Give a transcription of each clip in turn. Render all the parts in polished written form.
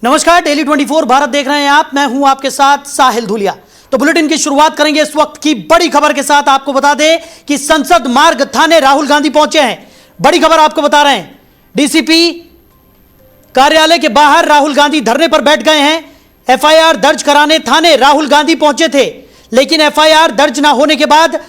नमस्कार, डेली 24 भारत देख रहे हैं आप। मैं हूं आपके साथ साहिल धुलिया। तो बुलेटिन की शुरुआत करेंगे इस वक्त की बड़ी खबर के साथ। आपको बता दें कि संसद मार्ग थाने राहुल गांधी पहुंचे हैं। बड़ी खबर आपको बता रहे हैं, डीसीपी कार्यालय के बाहर राहुल गांधी धरने पर बैठ गए हैं। एफआईआर दर्ज कराने थाने राहुल गांधी पहुंचे थे, लेकिन एफआईआर दर्ज ना होने के बाद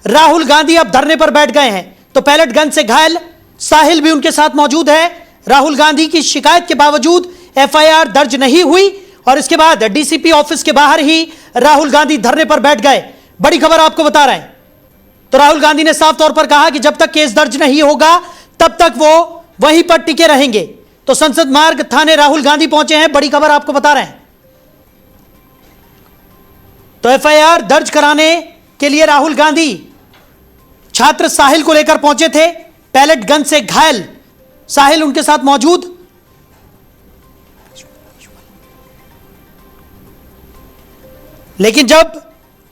राहुल गांधी अब धरने पर बैठ गए हैं। तो पैलेट गन से घायल साहिल भी उनके साथ मौजूद है। राहुल गांधी की शिकायत के बावजूद एफआईआर दर्ज नहीं हुई और इसके बाद डीसीपी ऑफिस के बाहर ही राहुल गांधी धरने पर बैठ गए। बड़ी खबर आपको बता रहे हैं। तो राहुल गांधी ने साफ तौर पर कहा कि जब तक केस दर्ज नहीं होगा तब तक वो वहीं पर टिके रहेंगे। तो संसद मार्ग थाने राहुल गांधी पहुंचे हैं। बड़ी खबर आपको बता रहे हैं। तो एफआईआर दर्ज कराने के लिए राहुल गांधी छात्र साहिल को लेकर पहुंचे थे। पैलेट गन से घायल साहिल उनके साथ मौजूद। लेकिन जब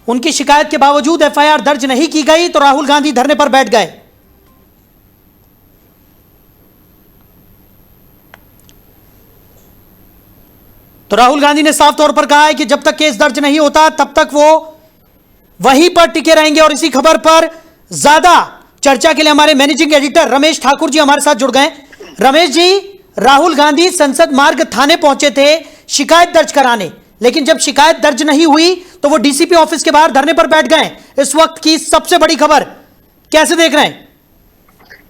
उनकी शिकायत के बावजूद एफआईआर दर्ज नहीं की गई तो राहुल गांधी धरने पर बैठ गए। तो राहुल गांधी ने साफ तौर पर कहा है कि जब तक केस दर्ज नहीं होता तब तक वो वहीं पर टिके रहेंगे। और इसी खबर पर ज्यादा चर्चा के लिए हमारे मैनेजिंग एडिटर रमेश ठाकुर जी हमारे साथ जुड़ गए। रमेश जी, राहुल गांधी संसद मार्ग थाने पहुंचे थे शिकायत दर्ज कराने, लेकिन जब शिकायत दर्ज नहीं हुई तो वो डीसीपी ऑफिस के बाहर धरने पर बैठ गए। इस वक्त की सबसे बड़ी खबर कैसे देख रहे हैं?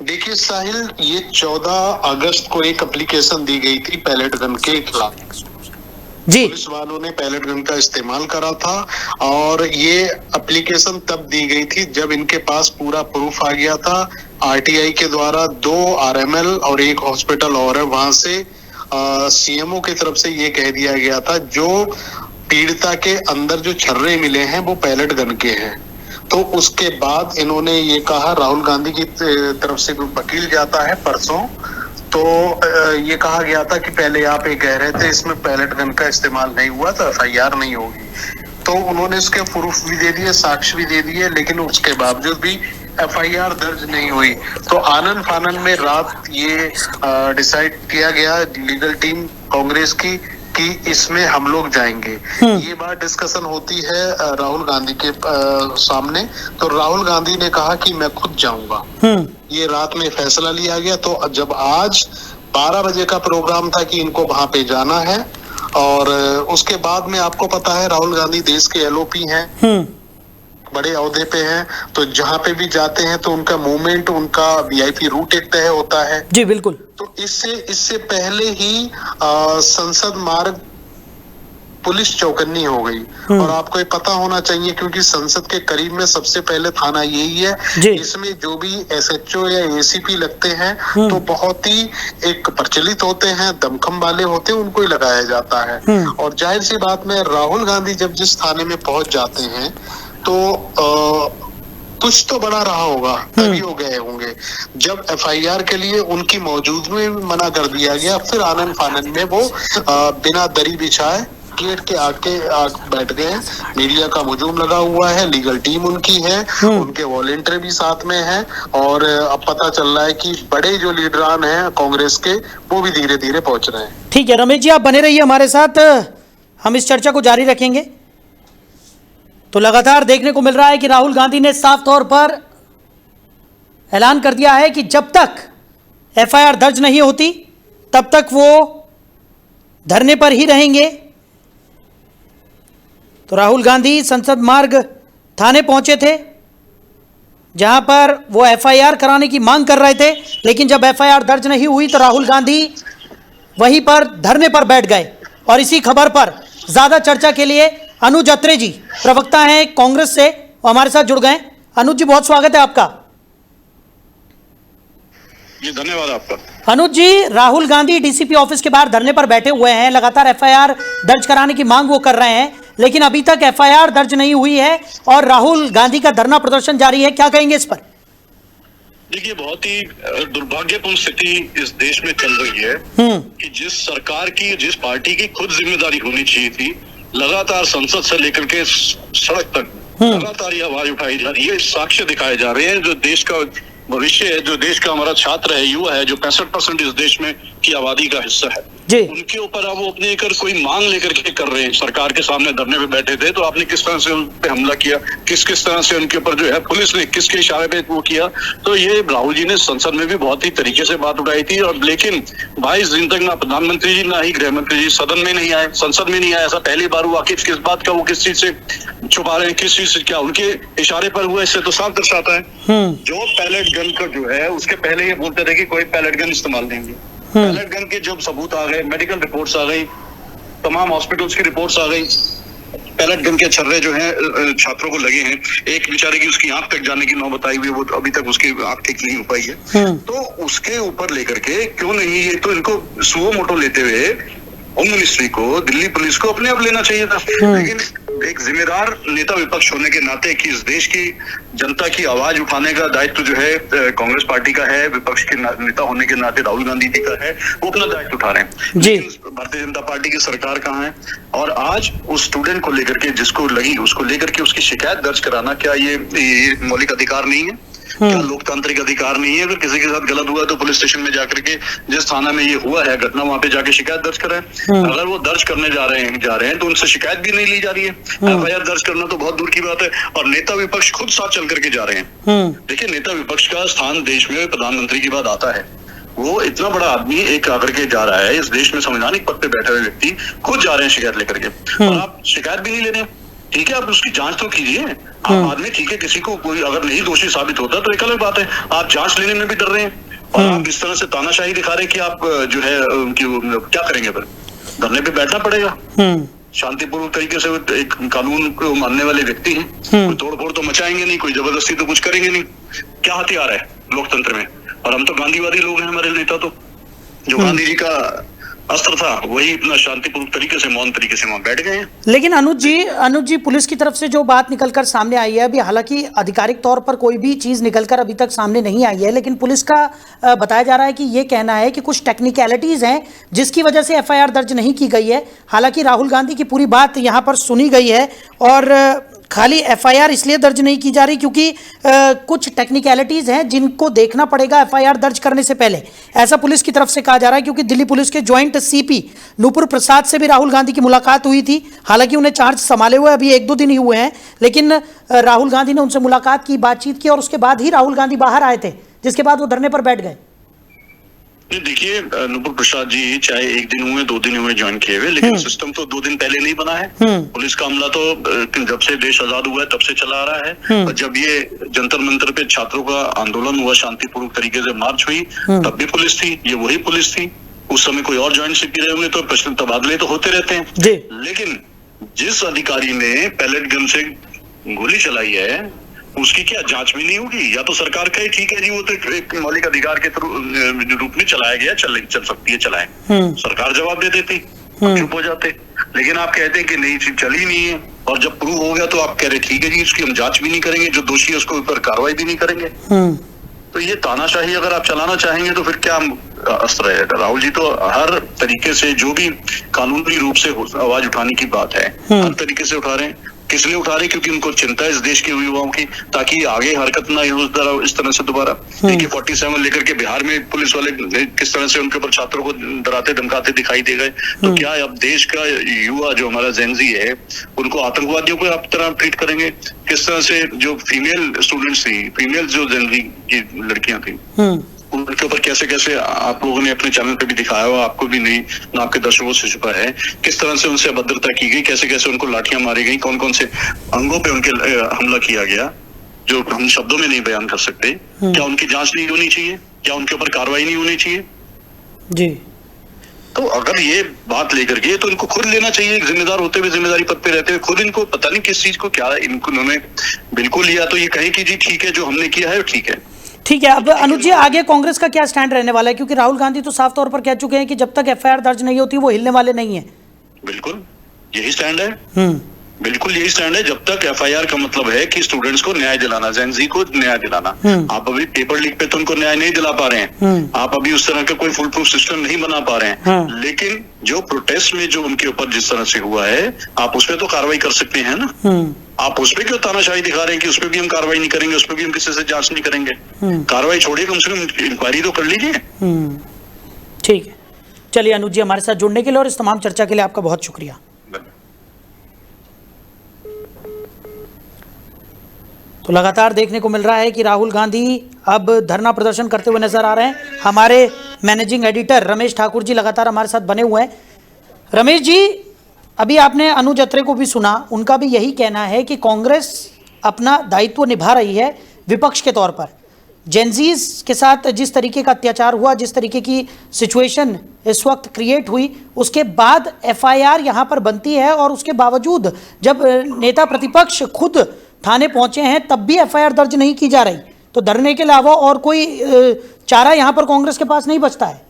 देखिए साहिल, ये 14 अगस्त को एक एप्लीकेशन दी गई थी पैलेट गन के खिलाफ जी। पुलिस वालों ने पैलेट गन का इस्तेमाल करा था और ये एप्लीकेशन तब दी गई थी जब इनके पास पूरा प्रूफ आ गया था। आरटीआई के द्वारा 2 आरएमएल और एक हॉस्पिटल और है, वहां से सीएमओ की तरफ से ये कह दिया गया था जो पीड़िता के अंदर जो छर्रे मिले हैं वो पैलेट गन के हैं। तो उसके बाद इन्होंने ये कहा, राहुल गांधी की तरफ से वकील जाता है परसों, तो ये कहा गया था कि पहले आप ये कह रहे थे इसमें पैलेट गन का इस्तेमाल नहीं हुआ तो एफआईआर नहीं होगी। तो उन्होंने इसके प्रूफ भी दे दिए, साक्ष्य भी दे दिए, लेकिन उसके बावजूद भी एफआईआर दर्ज नहीं हुई। तो आनन फानन में रात ये डिसाइड किया गया लीगल टीम कांग्रेस की कि इसमें हम लोग जाएंगे। ये बात डिस्कशन होती है राहुल गांधी के सामने। तो राहुल गांधी ने कहा कि मैं खुद जाऊंगा। ये रात में फैसला लिया गया। तो जब आज 12 बजे का प्रोग्राम था कि इनको वहां पे जाना है, और उसके बाद में आपको पता है राहुल गांधी देश के एलओपी हैं, बड़े ओहदे पे हैं, तो जहां पे भी जाते हैं तो उनका मूवमेंट, उनका वीआईपी रूट एक तय होता है। जी बिल्कुल। तो इससे पहले ही संसद मार्ग पुलिस चौकन्नी हो गई। और आपको ये पता होना चाहिए क्योंकि संसद के करीब में सबसे पहले थाना यही है। इसमें जो भी एसएचओ या एसीपी लगते हैं तो बहुत ही एक प्रचलित होते हैं, दमखम वाले होते हैं, उनको ही लगाया जाता है। और जाहिर सी बात में राहुल गांधी जब जिस थाने में पहुंच जाते हैं तो कुछ तो बड़ा रहा होगा, तभी हो गए होंगे। जब एफआईआर के लिए उनकी मौजूदगी में मना कर दिया गया, फिर आनन फानन में वो बिना दरी बिछाए गेट के आके बैठ गए। मीडिया का हुजूम लगा हुआ है, लीगल टीम उनकी है, उनके वॉलंटियर भी साथ में है, और अब पता चल रहा है कि बड़े जो लीडरान हैं कांग्रेस के वो भी धीरे धीरे पहुंच रहे हैं। ठीक है रमेश जी, आप बने रहिए हमारे साथ, हम इस चर्चा को जारी रखेंगे। तो लगातार देखने को मिल रहा है कि राहुल गांधी ने साफ तौर पर ऐलान कर दिया है कि जब तक एफआईआर दर्ज नहीं होती तब तक वो धरने पर ही रहेंगे। तो राहुल गांधी संसद मार्ग थाने पहुंचे थे जहां पर वो एफआईआर कराने की मांग कर रहे थे, लेकिन जब एफआईआर दर्ज नहीं हुई तो राहुल गांधी वहीं पर धरने पर बैठ गए। और इसी खबर पर ज्यादा चर्चा के लिए अनुज अत्रे जी, प्रवक्ता हैं कांग्रेस से, वो हमारे साथ जुड़ गए। अनुज जी, बहुत स्वागत है आपका। जी धन्यवाद आपका। अनुज जी, राहुल गांधी डीसीपी ऑफिस के बाहर धरने पर बैठे हुए हैं, लगातार एफआईआर दर्ज कराने की मांग वो कर रहे हैं, लेकिन अभी तक एफआईआर दर्ज नहीं हुई है और राहुल गांधी का धरना प्रदर्शन जारी है। क्या कहेंगे इस पर? देखिए, बहुत ही दुर्भाग्यपूर्ण स्थिति इस देश में चल रही है कि जिस सरकार की, जिस पार्टी की खुद जिम्मेदारी होनी चाहिए थी, लगातार संसद से लेकर के सड़क तक लगातार ये आवाज उठाई जा रही है, साक्ष्य दिखाए जा रहे हैं। जो देश का भविष्य है, जो देश का हमारा छात्र है, युवा है, जो 65% इस देश में की आबादी का हिस्सा है, जी। उनके ऊपर अब वो अपने एक कोई मांग लेकर के कर रहे हैं, सरकार के सामने धरने पे बैठे थे तो आपने किस तरह से उन पे हमला किया, किस तरह से उनके ऊपर जो है पुलिस ने किसके इशारे पे वो किया। तो ये राहुल जी ने संसद में भी बहुत ही तरीके से बात उठाई थी, और लेकिन 22 दिन तक ना प्रधानमंत्री जी ना ही गृह मंत्री जी सदन में नहीं आए, संसद में नहीं आए। ऐसा पहली बार हुआ। किस बात का वो किस चीज से छुपा रहे हैं, किस चीज से, क्या उनके इशारे पर हुआ, इससे तो साफ दर्शाता है। जो पैलेट गन का जो है उसके पहले ये बोलते थे कि कोई पैलेट गन इस्तेमाल नहीं होगी। पैलेट गन के जब सबूत आ गए, मेडिकल रिपोर्ट्स आ गई, तमाम हॉस्पिटल्स की रिपोर्ट्स आ गई, पैलेट गन के छर्रे जो हैं छात्रों को लगे हैं, एक बेचारे की उसकी आंख तक जाने की नौबत आई हुई, वो अभी तक उसकी आंख ठीक नहीं हो पाई है। तो उसके ऊपर लेकर के क्यों नहीं, ये तो इनको सुओ मोटो लेते हुए होम मिनिस्ट्री को, दिल्ली पुलिस को अपने आप लेना चाहिए था। लेकिन एक जिम्मेदार नेता विपक्ष होने के नाते कि इस देश की जनता की आवाज उठाने का दायित्व जो है कांग्रेस पार्टी का है, विपक्ष के नेता होने के नाते राहुल गांधी जी का है, वो अपना दायित्व उठा रहे हैं। जी। भारतीय जनता पार्टी की सरकार कहाँ है? और आज उस स्टूडेंट को लेकर के, जिसको लगी उसको लेकर के उसकी शिकायत दर्ज कराना, क्या ये मौलिक अधिकार नहीं है? क्या लोकतांत्रिक अधिकार नहीं है? अगर किसी के साथ गलत हुआ तो पुलिस स्टेशन में जाकर के, जिस थाना में ये हुआ है घटना, वहां पे जाके शिकायत दर्ज कराएं। अगर वो दर्ज करने जा रहे हैं तो उनसे शिकायत भी नहीं ली जा रही है। एफआईआर दर्ज करना तो बहुत दूर की बात है, और नेता विपक्ष खुद साथ चल करके जा रहे हैं। देखिए, नेता विपक्ष का स्थान देश में प्रधानमंत्री के बाद आता है। वो इतना बड़ा आदमी एक आकर के जा रहा है, इस देश में संवैधानिक पद पे बैठे हुए व्यक्ति खुद जा रहे हैं शिकायत लेकर के, और आप शिकायत भी नहीं ले रहे हैं। ठीक है, आप उसकी जांच तो कीजिए। आप आदमी, ठीक है, किसी को कोई अगर नहीं दोषी साबित होता तो एक अलग बात है, आप जांच लेने में भी डर रहे हैं, और आप इस तरह से तानाशाही दिखा रहे हैं कि आप जो है क्या करेंगे? फिर धरने पे बैठना पड़ेगा। शांतिपूर्वक तरीके से एक कानून को मानने वाले व्यक्ति हैं, कोई तोड़फोड़ तो मचाएंगे नहीं, कोई जबरदस्ती तो कुछ करेंगे नहीं। क्या हथियार है लोकतंत्र में? और हम तो गांधीवादी लोग हैं, हमारे नेता तो जो गांधी जी का अस्त्र था वही इतना शांतिपूर्वक तरीके से, मौन तरीके से वहां बैठ गए हैं। लेकिन अनुज जी, पुलिस की तरफ से जो बात निकलकर सामने आई है, अभी हालांकि आधिकारिक तौर पर कोई भी चीज निकलकर अभी तक सामने नहीं आई है, लेकिन पुलिस का बताया जा रहा है कि ये कहना है कि कुछ टेक्निकलिटीज हैं जिसकी वजह से एफआईआर दर्ज नहीं की गई है। हालांकि राहुल गांधी की पूरी बात यहाँ पर सुनी गई है, और खाली एफआईआर इसलिए दर्ज नहीं की जा रही क्योंकि कुछ टेक्निकलिटीज हैं जिनको देखना पड़ेगा एफआईआर दर्ज करने से पहले, ऐसा पुलिस की तरफ से कहा जा रहा है। क्योंकि दिल्ली पुलिस के ज्वाइंट सीपी नूपुर प्रसाद से भी राहुल गांधी की मुलाकात हुई थी। हालांकि उन्हें चार्ज संभाले हुए अभी 1-2 दिन ही हुए हैं, लेकिन राहुल गांधी ने उनसे मुलाकात की, बातचीत की, और उसके बाद ही राहुल गांधी बाहर आए थे, जिसके बाद वो धरने पर बैठ गए। देखिए, नूपुर प्रसाद जी चाहे 1 दिन हुए 2 दिन हुए ज्वाइन किए हुए, लेकिन सिस्टम तो 2 दिन पहले नहीं बना है। पुलिस का हमला तो जब से देश आजाद हुआ है तब से चला आ रहा है। और जब ये जंतर मंतर पे छात्रों का आंदोलन हुआ, शांतिपूर्वक तरीके से मार्च हुई, तब भी पुलिस थी, ये वही पुलिस थी। उस समय कोई और ज्वाइंट सीपी रहे होंगे तो प्रश्न तबादले तो होते रहते हैं जी। लेकिन जिस अधिकारी ने पैलेट गन से गोली चलाई है उसकी क्या जांच भी नहीं होगी? या तो सरकार का ही ठीक है जी, वो तो एक मौलिक अधिकार के रूप में चलाया गया, चल सकती है, चलाए, सरकार जवाब दे देती, चुप हो जाते। लेकिन आप कहते हैं कि नहीं, चली नहीं है, और जब प्रूव हो गया तो आप कह रहे ठीक है जी, इसकी हम जांच भी नहीं करेंगे, जो दोषी है उसके ऊपर कार्रवाई भी नहीं करेंगे। तो ये तानाशाही अगर आप चलाना चाहेंगे तो फिर क्या अस्त्र रहेगा? राहुल जी तो हर तरीके से जो भी कानूनी रूप से आवाज उठाने की बात है, हर तरीके से उठा रहे हैं। किस लिए उठा रहे? क्योंकि उनको चिंता है इस देश के युवाओं की, ताकि आगे हरकत ना हो इस तरह से दोबारा। AK-47 लेकर के बिहार में पुलिस वाले किस तरह से उनके ऊपर छात्रों को डराते धमकाते दिखाई दे गए, तो क्या अब देश का युवा जो हमारा जेनजी है उनको आतंकवादियों को आप तरह ट्रीट करेंगे? किस तरह से जो फीमेल स्टूडेंट्स थी, फीमेल जो जेनजी की लड़कियां थी, उनके ऊपर कैसे कैसे आप लोगों ने अपने चैनल पे भी दिखाया हुआ, आपको भी नहीं ना आपके दर्शकों से छुपा है, किस तरह से उनसे अभद्रता की गई, कैसे कैसे उनको लाठियां मारी गई, कौन कौन से अंगों पे उनके हमला किया गया, जो हम शब्दों में नहीं बयान कर सकते। क्या उनकी जांच नहीं होनी चाहिए? क्या उनके ऊपर कार्रवाई नहीं होनी चाहिए? जी। तो अगर ये बात लेकर के, तो इनको खुद लेना चाहिए, एक जिम्मेदार होते हुए, जिम्मेदारी पद पे रहते हुए, खुद इनको पता नहीं किस चीज को क्या इन्होंने बिल्कुल लिया, तो ये कहें कि जी ठीक है, जो हमने किया है ठीक है। ठीक है। अब अनुज जी, आगे कांग्रेस का क्या स्टैंड रहने वाला है? क्योंकि राहुल गांधी तो साफ तौर पर कह चुके हैं कि जब तक एफआईआर दर्ज नहीं होती वो हिलने वाले नहीं है। बिल्कुल यही स्टैंड है, बिल्कुल यही स्टैंड है। जब तक एफआईआर का मतलब है कि स्टूडेंट्स को न्याय दिलाना, जेनजी को न्याय दिलाना। आप अभी पेपर लीक पे तो उनको न्याय नहीं दिला पा रहे हैं, आप अभी उस तरह का कोई फुल प्रूफ सिस्टम नहीं बना पा रहे हैं, लेकिन जो प्रोटेस्ट में जो उनके ऊपर जिस तरह से हुआ है, आप उसमें तो कार्रवाई कर सकते हैं ना। आप उसपे क्यों तानाशाही दिखा रहे हैं कि उसपे भी हम कार्रवाई नहीं करेंगे, उसपे भी हम किसी से जांच नहीं करेंगे? कार्रवाई छोड़िए, कम से कम इंक्वायरी तो कर लीजिए। ठीक है। चलिए अनुज जी, हमारे साथ जुड़ने के लिए और इस तमाम चर्चा के लिए आपका बहुत शुक्रिया। तो लगातार देखने को मिल रहा है कि राहुल गांधी अब धरना प्रदर्शन करते हुए नजर आ रहे हैं। हमारे मैनेजिंग एडिटर रमेश ठाकुर जी लगातार हमारे साथ बने हुए हैं। रमेश जी, अभी आपने अनुज अत्रे को भी सुना, उनका भी यही कहना है कि कांग्रेस अपना दायित्व निभा रही है विपक्ष के तौर पर। जेनजीज के साथ जिस तरीके का अत्याचार हुआ, जिस तरीके की सिचुएशन इस वक्त क्रिएट हुई, उसके बाद एफआईआर यहाँ पर बनती है और उसके बावजूद जब नेता प्रतिपक्ष खुद थाने पहुंचे हैं तब भी एफआईआर दर्ज नहीं की जा रही। तो धरने के अलावा और कोई चारा यहाँ पर कांग्रेस के पास नहीं बचता है।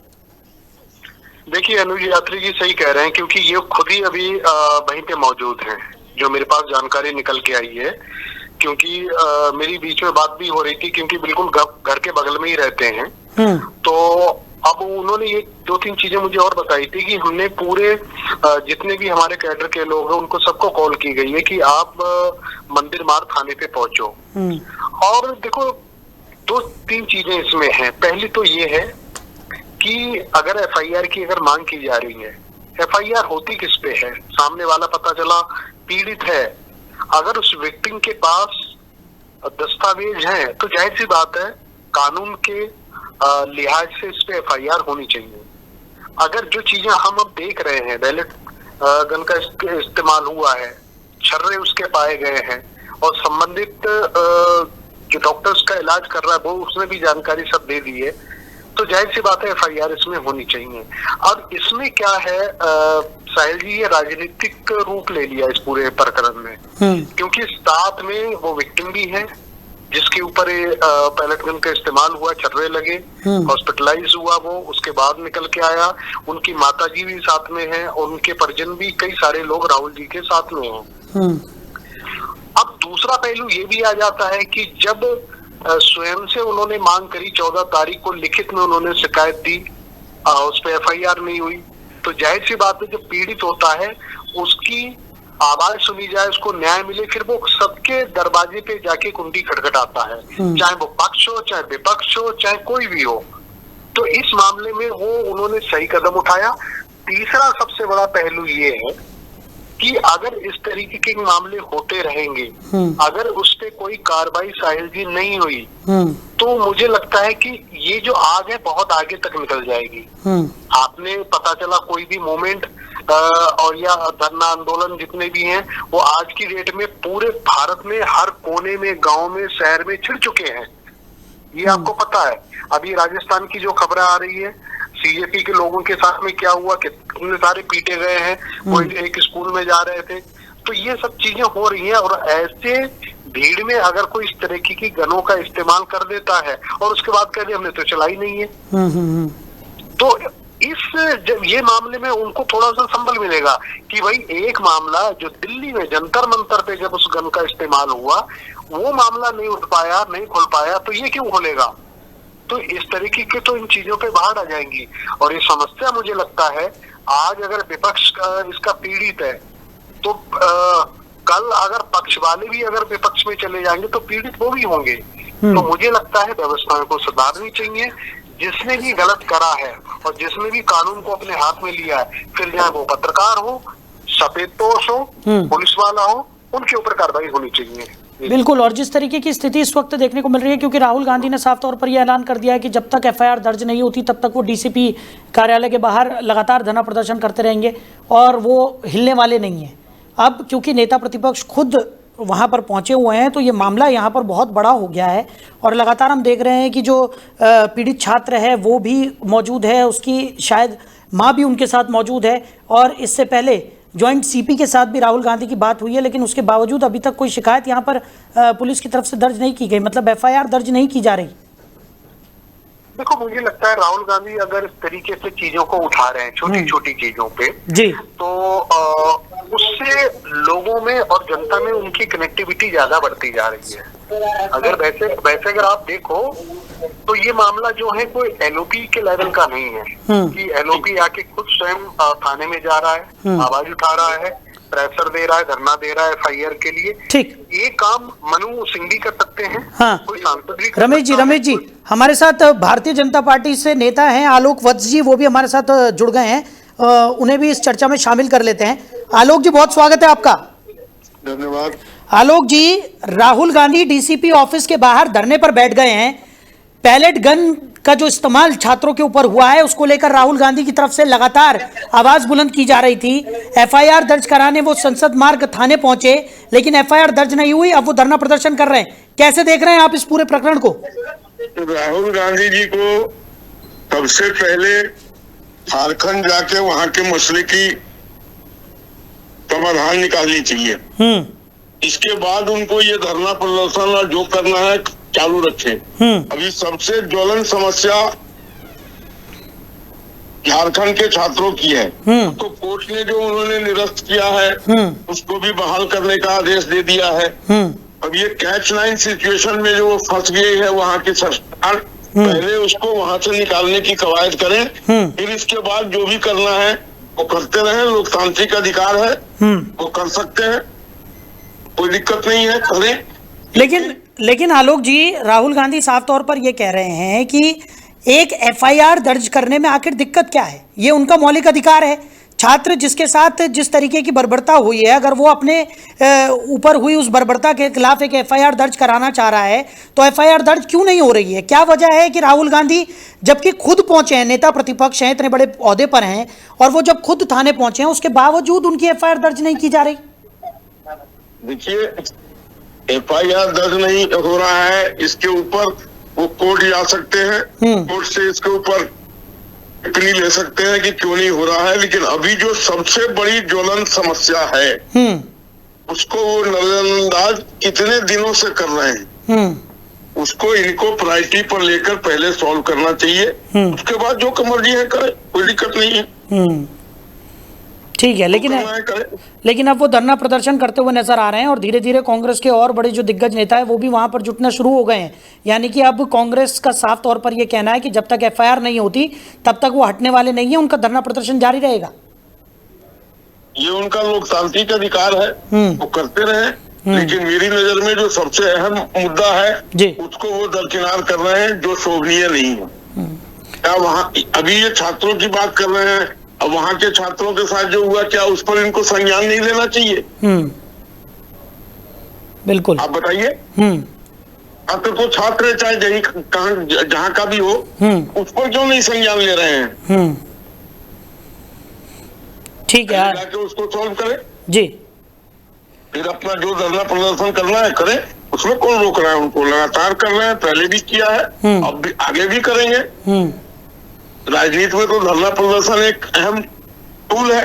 देखिए अनुज यात्री जी सही कह रहे हैं, क्योंकि ये खुद ही अभी वहीं पे मौजूद हैं, जो मेरे पास जानकारी निकल के आई है। क्योंकि मेरी बीच में बात भी हो रही थी, क्योंकि बिल्कुल घर के बगल में ही रहते हैं। तो अब उन्होंने ये 2-3 चीजें मुझे और बताई थी कि हमने पूरे जितने भी हमारे कैडर के लोग हैं उनको सबको कॉल की गई है कि आप मंदिर मार्ग थाने पे पहुंचो। और देखो 2-3 चीजें इसमें हैं। पहली तो ये है कि अगर एफआईआर की अगर मांग की जा रही है, एफआईआर होती किस पे है? सामने वाला पता चला पीड़ित है, अगर उस विक्टिम के पास दस्तावेज हैं तो जाहिर सी बात है कानून के लिहाज से इस पे एफआईआर होनी चाहिए। अगर जो चीजें हम अब देख रहे हैं, बैलेट गन का इस्तेमाल हुआ है, छर्रे उसके पाए गए हैं और संबंधित जो डॉक्टर्स का इलाज कर रहा है वो उसने भी जानकारी सब दे दी है, तो जाहिर सी बात है एफआईआर इसमें होनी चाहिए। अब इसमें क्या है साहिल जी, ये राजनीतिक रूप ले लिया इस पूरे प्रकरण में, क्योंकि साथ में वो विक्टिम भी है जिसके ऊपर पैलेट गन का इस्तेमाल हुआ, छर्रे लगे, हॉस्पिटलाइज हुआ, वो उसके बाद निकल के आया। उनकी माताजी भी साथ में है और उनके परिजन भी, कई सारे लोग राहुल जी के साथ में हैं। अब दूसरा पहलू ये भी आ जाता है कि जब स्वयं से उन्होंने मांग करी, 14 तारीख को लिखित में उन्होंने शिकायत दी, उस पर एफआईआर नहीं हुई, तो जाहिर सी बात है जो पीड़ित होता है उसकी आवाज सुनी जाए, उसको न्याय मिले, फिर वो सबके दरवाजे पे जाके कुंडी खटखटाता है, चाहे वो पक्ष हो, चाहे विपक्ष हो, चाहे कोई भी हो। तो इस मामले में वो उन्होंने सही कदम उठाया। तीसरा सबसे बड़ा पहलू ये है कि अगर इस तरीके के मामले होते रहेंगे, अगर उस पे कोई कार्रवाई साहिल जी नहीं हुई, तो मुझे लगता है कि ये जो आग है बहुत आगे तक निकल जाएगी। आपने पता चला कोई भी मूवमेंट और या धरना आंदोलन जितने भी हैं वो आज की डेट में पूरे भारत में हर कोने में, गांव में, शहर में छिड़ चुके हैं, ये आपको पता है। अभी राजस्थान की जो खबरें आ रही है, सीजेपी के लोगों के साथ में क्या हुआ, कितने सारे पीटे गए हैं, वो एक स्कूल में जा रहे थे, तो ये सब चीजें हो रही हैं। और ऐसे भीड़ में अगर कोई इस तरीके की गनों का इस्तेमाल कर देता है और उसके बाद कहते हमने तो चलाई नहीं है, तो जब ये मामले में उनको थोड़ा सा संभल मिलेगा कि भाई एक मामला जो दिल्ली में जंतर मंतर पे जब उस गन का इस्तेमाल हुआ वो मामला नहीं उठ पाया, नहीं खुल पाया, तो ये क्यों खुलेगा? तो इस तरीके के तो इन चीजों पे बाहर आ जाएंगी। और ये समस्या मुझे लगता है आज अगर विपक्ष इसका पीड़ित है तो कल अगर पक्ष वाले भी अगर विपक्ष में चले जाएंगे तो पीड़ित वो भी होंगे। तो मुझे लगता है व्यवस्थाओं को सुधारनी चाहिए। जिसने भी गलत करा है और जिसने भी कानून को अपने हाथ में लिया है, फिर चाहे वो पत्रकार हो, सफेदपोश हो, पुलिस वाला हो, उनके ऊपर कार्रवाई होनी चाहिए। बिल्कुल। और जिस तरीके की स्थिति इस वक्त देखने को मिल रही है, क्योंकि राहुल गांधी ने साफ तौर पर यह ऐलान कर दिया है कि जब तक एफआईआर दर्ज नहीं होती तब तक वो डीसीपी कार्यालय के बाहर लगातार धरना प्रदर्शन करते रहेंगे और वो हिलने वाले नहीं हैं। अब क्योंकि नेता प्रतिपक्ष खुद वहाँ पर पहुँचे हुए हैं तो ये मामला यहाँ पर बहुत बड़ा हो गया है और लगातार हम देख रहे हैं कि जो पीड़ित छात्र है वो भी मौजूद है, उसकी शायद माँ भी उनके साथ मौजूद है और इससे पहले जॉइंट सीपी के साथ भी राहुल गांधी की बात हुई है, लेकिन उसके बावजूद अभी तक कोई शिकायत यहाँ पर पुलिस की तरफ से दर्ज नहीं की गई, मतलब एफआईआर दर्ज नहीं की जा रही। देखो मुझे लगता है राहुल गांधी अगर इस तरीके से चीजों को उठा रहे हैं छोटी छोटी चीजों पे जी, तो उससे लोगों में और जनता में उनकी कनेक्टिविटी ज्यादा बढ़ती जा रही है। अगर वैसे अगर आप देखो तो ये मामला जो है कोई एलओपी के लेवल का नहीं है कि एलओपी आके खुद स्वयं थाने में जा रहा है, आवाज उठा रहा है, प्रेशर दे रहा है, धरना दे रहा है FIR के लिए। ठीक, ये काम मनु सिंह भी कर सकते हैं, हाँ। कोई सांसद भी कर रमेश सकता है। जी हमारे साथ भारतीय जनता पार्टी से नेता हैं आलोक वत्स जी, वो भी हमारे साथ जुड़ गए हैं, उन्हें भी इस चर्चा में शामिल कर लेते हैं। आलोक जी बहुत स्वागत है आपका। धन्यवाद। आलोक जी, राहुल गांधी DCP ऑफिस के बाहर धरने पर बैठ गए हैं। पैलेट गन का जो इस्तेमाल छात्रों के ऊपर हुआ है उसको लेकर राहुल गांधी की तरफ से लगातार आवाज बुलंद की जा रही थी। FIR दर्ज कराने वो संसद मार्ग थाने पहुंचे, लेकिन FIR दर्ज नहीं हुई, अब वो धरना प्रदर्शन कर रहे हैं। कैसे देख रहे हैं आप इस पूरे प्रकरण को? राहुल गांधी जी को सबसे पहले झारखंड जाके वहां के मसले की समाधान निकालनी चाहिए। इसके बाद उनको ये धरना प्रदर्शन और जो करना है चालू रखें। अभी सबसे ज्वलन समस्या झारखंड के छात्रों की है। तो कोर्ट ने जो उन्होंने निरस्त किया है उसको भी बहाल करने का आदेश दे दिया है। अब ये कैच 9 सिचुएशन में जो फंस गई है वहाँ की सरकार, पहले उसको वहां से निकालने की कवायद करें, फिर इसके बाद जो भी करना है वो करते रहें। लोकतांत्रिक अधिकार है, वो कर सकते हैं, कोई दिक्कत नहीं है, करें। लेकिन आलोक जी, राहुल गांधी साफ तौर पर यह कह रहे हैं कि एक FIR दर्ज करने में आखिर दिक्कत क्या है? ये उनका मौलिक अधिकार है। छात्र जिसके साथ जिस तरीके की बर्बरता हुई है, अगर वो अपने ऊपर हुई उस बर्बरता के खिलाफ एक FIR दर्ज कराना चाह रहा है तो FIR दर्ज क्यों नहीं हो रही है? क्या वजह है कि राहुल गांधी जबकि खुद पहुंचे हैं, नेता प्रतिपक्ष हैं, इतने बड़े ओहदे पर हैं, और वो जब खुद थाने पहुंचे हैं उसके बावजूद उनकी FIR दर्ज नहीं की जा रही? देखिए, FIR दर्ज नहीं हो रहा है, इसके ऊपर वो कोर्ट जा सकते हैं, कोर्ट से इसके ऊपर टिप्पणी ले सकते हैं कि क्यों नहीं हो रहा है। लेकिन अभी जो सबसे बड़ी ज्वलन समस्या है उसको वो नजरअंदाज कितने दिनों से कर रहे हैं, उसको इनको प्रायोरिटी पर लेकर पहले सॉल्व करना चाहिए। उसके बाद जो मर्जी है करे, कोई दिक्कत नहीं है। ठीक है, लेकिन अब वो धरना प्रदर्शन करते हुए नजर आ रहे हैं और धीरे धीरे कांग्रेस के और बड़े जो दिग्गज नेता है वो भी वहां पर जुटना शुरू हो गए हैं। यानी कि अब कांग्रेस का साफ तौर पर यह कहना है कि जब तक FIR नहीं होती तब तक वो हटने वाले नहीं है, उनका धरना प्रदर्शन जारी रहेगा। ये उनका लोकतांत्रिक अधिकार है, वो करते रहे। लेकिन मेरी नजर में जो सबसे अहम मुद्दा है उसको वो दरकिनार कर रहे हैं, जो शोभनीय नहीं है। क्या वहाँ अभी ये छात्रों की बात कर रहे हैं, अब वहाँ के छात्रों के साथ जो हुआ क्या उस पर इनको संज्ञान नहीं लेना चाहिए? बिल्कुल, आप बताइए। छात्र तो छात्र है, चाहे जहाँ का भी हो, उस पर क्यों नहीं संज्ञान ले रहे हैं? ठीक है, जाके उसको सॉल्व करें जी, फिर अपना जो धरना प्रदर्शन करना है करें, उसमें कौन रोक रहा है उनको? लगातार कर रहे हैं, पहले भी किया है, अब भी आगे भी करेंगे। राजनीति में तो धरना प्रदर्शन एक अहम टूल है,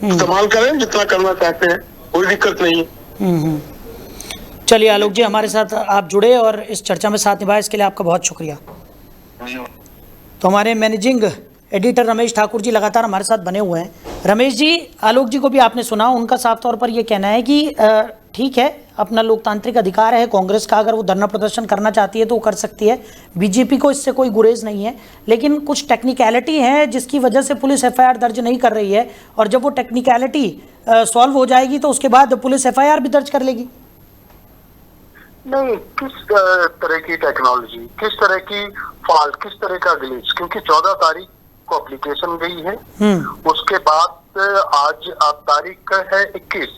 इस्तेमाल करें जितना करना चाहते हैं, कोई दिक्कत नहीं। चलिए आलोक जी, हमारे साथ आप जुड़े और इस चर्चा में साथ निभाए, इसके लिए आपका बहुत शुक्रिया। तो हमारे मैनेजिंग एडिटर रमेश ठाकुर जी लगातार हमारे साथ बने हुए हैं। रमेश जी, आलोक जी को भी आपने सुना, उनका साफ तौर पर यह कहना है कि ठीक है, अपना लोकतांत्रिक अधिकार है कांग्रेस का, अगर वो धरना प्रदर्शन करना चाहती है तो वो कर सकती है, बीजेपी को इससे कोई गुरेज नहीं है, लेकिन कुछ टेक्निकलिटी है जिसकी वजह से पुलिस FIR दर्ज नहीं कर रही है, और जब वो टेक्निकलिटी सॉल्व हो जाएगी तो उसके बाद पुलिस FIR भी दर्ज कर लेगी। नहीं, किस तरह की टेक्नोलॉजी, किस तरह की फॉल्ट, किस तरह का ग्लिच? क्योंकि 14 तारीख को एप्लीकेशन गई है, उसके बाद आज तारीख है 21।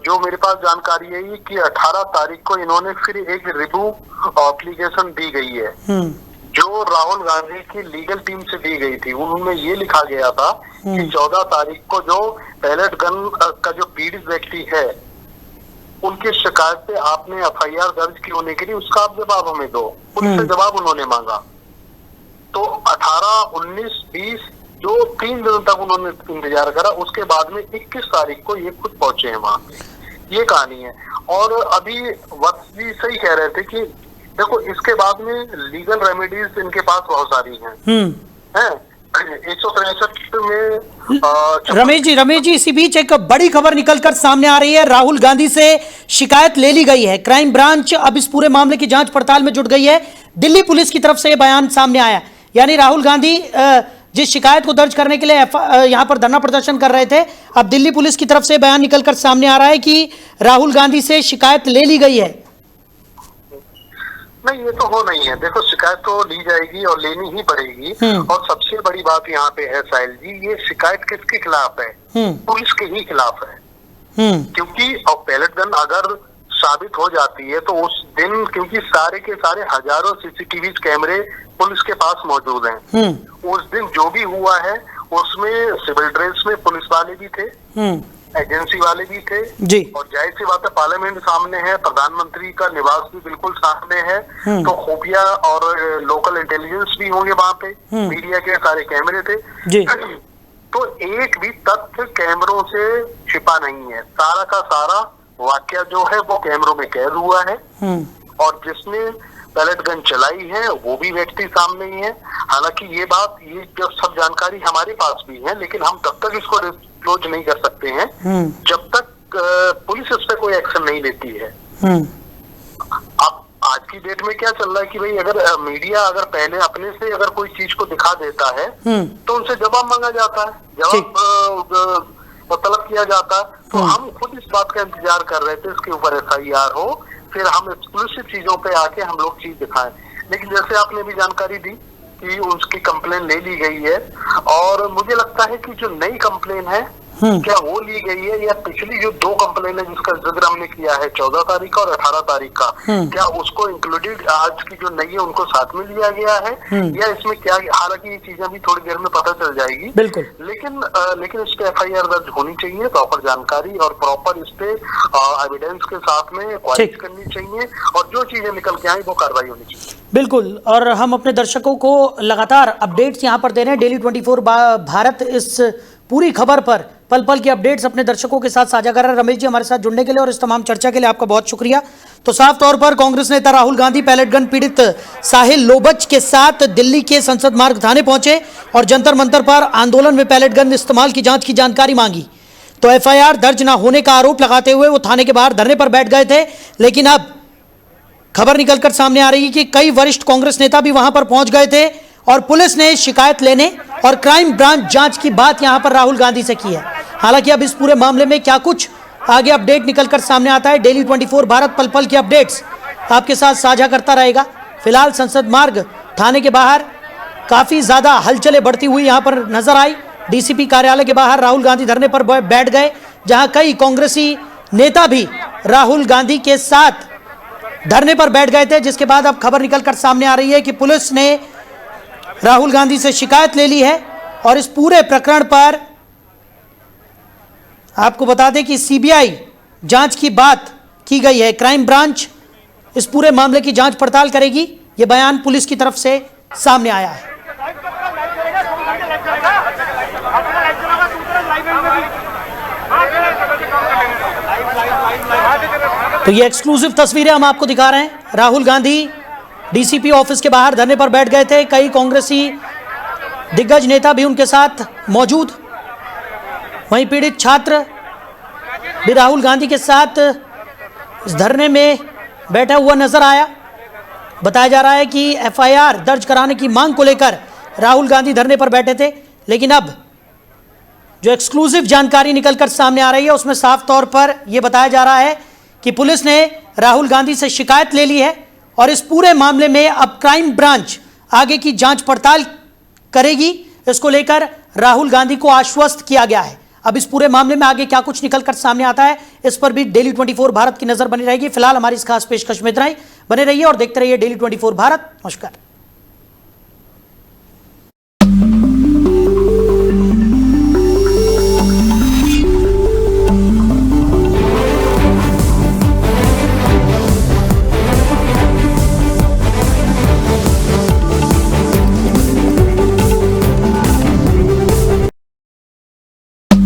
जो मेरे पास जानकारी है कि 18 तारीख को इन्होंने फिर एक रिव्यू एप्लीकेशन दी गई है, जो राहुल गांधी की लीगल टीम से दी गई थी। उनमें ये लिखा गया था कि 14 तारीख को जो पैलेट गन का जो पीड़ित व्यक्ति है उनकी शिकायत पे आपने FIR दर्ज की होने के लिए उसका आप जवाब हमें दो। उनसे जवाब उन्होंने मांगा, तो 18, 19, 20 जो 3 दिनों तक उन्होंने इंतजार करा। उसके बाद में 21 तारीख को ये खुद पहुंचे हैं वहां पे। ये कहानी है। और अभी वक्त भी सही कह रहे थे कि देखो, इसके बाद में लीगल रेमेडीज इनके पास बहुत सारी हैं। 163 में रमेश जी, इसी बीच एक बड़ी खबर निकलकर सामने आ रही है। राहुल गांधी से शिकायत ले ली गई है, क्राइम ब्रांच अब इस पूरे मामले की जांच पड़ताल में जुट गई है। दिल्ली पुलिस की तरफ से यह बयान सामने आया, यानी राहुल गांधी जिस शिकायत को दर्ज करने के लिए यहां पर धरना प्रदर्शन कर रहे थे, अब दिल्ली पुलिस की तरफ से बयान निकलकर सामने आ रहा है कि राहुल गांधी से शिकायत ले ली गई है। नहीं, ये तो हो नहीं है। देखो, शिकायत तो ली जाएगी और लेनी ही पड़ेगी। और सबसे बड़ी बात यहाँ पे है साहिल जी, ये शिकायत किसके खिलाफ है? पुलिस के ही खिलाफ है। क्योंकि और बैलेट गन अगर साबित हो जाती है तो उस दिन, क्योंकि सारे के सारे हजारों सीसीटीवी कैमरे पुलिस के पास मौजूद हैं, उस दिन जो भी हुआ है उसमें सिविल ड्रेस में पुलिस वाले भी थे, एजेंसी वाले भी थे जी। और जाहिर सी बात है, पार्लियामेंट सामने है, प्रधानमंत्री का निवास भी बिल्कुल सामने है, तो खुफिया और लोकल इंटेलिजेंस भी होंगे वहां पे, मीडिया के सारे कैमरे थे जी। तो एक भी तथ्य कैमरों से छिपा नहीं है। सारा का सारा वाकया जो है वो कैमरों में कैद हुआ है और जिसने पैलेट गन चलाई है वो भी व्यक्ति सामने ही है। हालांकि ये जो सब जानकारी हमारे पास भी है, लेकिन हम तब तक इसको डिस्क्लोज नहीं कर सकते हैं जब तक पुलिस इस पे कोई एक्शन नहीं लेती है। अब आज की डेट में क्या चल रहा है कि भाई अगर मीडिया अगर पहले अपने से अगर कोई चीज को दिखा देता है तो उनसे जवाब मांगा जाता है, जवाब तलब किया जाता है। तो हम खुद इस बात का इंतजार कर रहे थे इसके ऊपर FIR हो, फिर हम एक्सक्लूसिव चीजों पे आके हम लोग चीज दिखाएं। लेकिन जैसे आपने भी जानकारी दी कि उसकी कंप्लेन ले ली गई है और मुझे लगता है कि जो नई कंप्लेन है क्या वो ली गई है या पिछली जो 2 कंप्लेन है जिसका जिक्र हमने किया है 14 तारीख का और 18 तारीख का, क्या उसको इंक्लूडेड आज की जो नई है उनको साथ में लिया गया है या इसमें क्या? हालांकि ये चीजें भी थोड़ी देर में पता चल जाएगी बिल्कुल, लेकिन इस पे FIR दर्ज होनी चाहिए, प्रॉपर जानकारी और प्रॉपर इस पे एविडेंस के साथ में क्वालिटी करनी चाहिए और जो चीजें निकल के आई वो कार्रवाई होनी चाहिए। बिल्कुल, और हम अपने दर्शकों को लगातार अपडेट्स यहाँ पर दे रहे हैं। डेली 24 भारत इस पूरी खबर पर पल पल की अपडेट्स अपने दर्शकों के साथ साझा कर रहे हैं। रमेश जी, हमारे साथ जुड़ने के लिए और इस तमाम चर्चा के लिए आपका बहुत शुक्रिया। तो साफ तौर पर कांग्रेस नेता राहुल गांधी पैलेट गन पीड़ित साहिल लोबच के साथ दिल्ली के संसद मार्ग थाने पहुंचे और जंतर मंतर पर आंदोलन में पैलेट गन इस्तेमाल की जांच की जानकारी मांगी। तो FIR दर्ज न होने का आरोप लगाते हुए वो थाने के बाहर धरने पर बैठ गए थे। लेकिन अब खबर निकलकर सामने आ रही है कि कई वरिष्ठ कांग्रेस नेता भी वहां पर पहुंच गए थे और पुलिस ने शिकायत लेने और क्राइम ब्रांच जांच की बात यहां पर राहुल गांधी से की है। हालांकि अब इस पूरे मामले में क्या कुछ आगे अपडेट निकलकर सामने आता है, डेली 24 भारत पल पल की अपडेट्स आपके साथ साझा करता रहेगा। फिलहाल संसद मार्ग थाने के बाहर काफी ज्यादा हलचलें बढ़ती हुई यहां पर नजर आई। DCP कार्यालय के बाहर राहुल गांधी धरने पर बैठ गए, जहां कई कांग्रेसी नेता भी राहुल गांधी के साथ धरने पर बैठ गए थे। जिसके बाद अब खबर निकलकर सामने आ रही है कि पुलिस ने राहुल गांधी से शिकायत ले ली है और इस पूरे प्रकरण पर आपको बता दें कि CBI जांच की बात की गई है। क्राइम ब्रांच इस पूरे मामले की जांच पड़ताल करेगी, यह बयान पुलिस की तरफ से सामने आया है। तो ये एक्सक्लूसिव तस्वीरें हम आपको दिखा रहे हैं। राहुल गांधी DCP ऑफिस के बाहर धरने पर बैठ गए थे, कई कांग्रेसी दिग्गज नेता भी उनके साथ मौजूद। वहीं पीड़ित छात्र भी राहुल गांधी के साथ इस धरने में बैठा हुआ नजर आया। बताया जा रहा है कि FIR दर्ज कराने की मांग को लेकर राहुल गांधी धरने पर बैठे थे। लेकिन अब जो एक्सक्लूसिव जानकारी निकलकर सामने आ रही है उसमें साफ तौर पर यह बताया जा रहा है कि पुलिस ने राहुल गांधी से शिकायत ले ली है और इस पूरे मामले में अब क्राइम ब्रांच आगे की जांच पड़ताल करेगी। इसको लेकर राहुल गांधी को आश्वस्त किया गया है। अब इस पूरे मामले में आगे क्या कुछ निकलकर सामने आता है, इस पर भी डेली 24 भारत की नजर बनी रहेगी। फिलहाल हमारी इस खास पेशकश में इतना ही। बने रहिए और देखते रहिए डेली 24 भारत। नमस्कार।